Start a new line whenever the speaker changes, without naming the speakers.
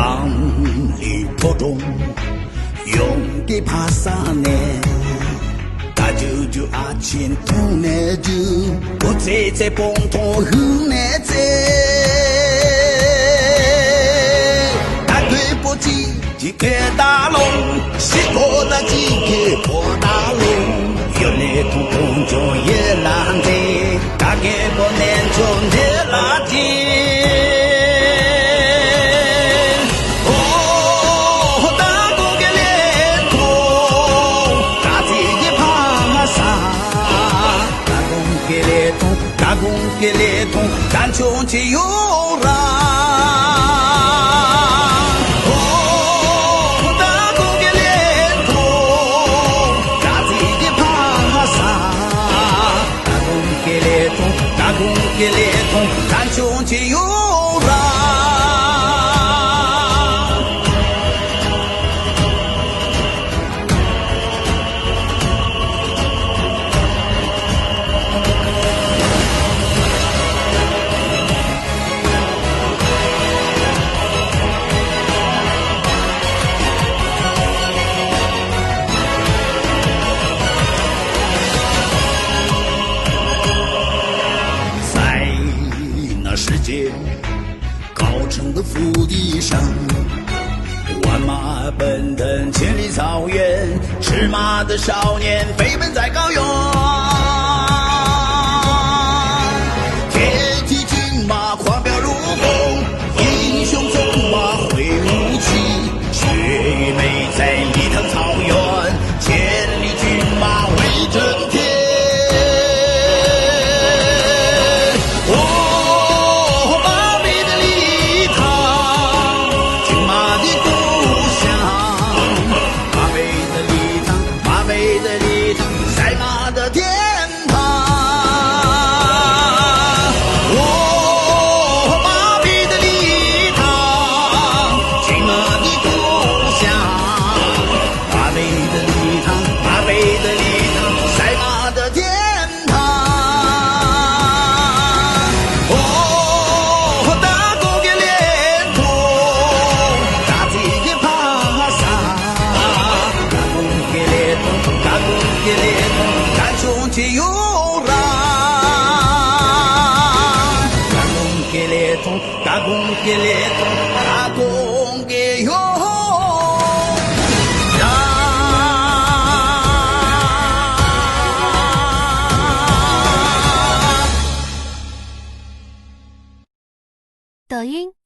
浪里途中，用的爬山呢，大舅舅阿亲痛呢就，我在蹦痛很呢在，大腿不急几个大龙，西坡的几个破大龙，有那土空中也难的，大概不能中的垃圾。打工给列通，干穷起有让。哦，打工给列通，打自己爬山。打工给列通，打工给列通，干穷起有让。世界高城的腹地上，万马奔腾千里草原，驰马的少年飞奔在高原。铁蹄骏马狂飙如风，英雄纵马挥武器，血与美在一趟草原，千里骏马威震天。起有让，打工给列通，打工给列通，打工给有让。
抖音。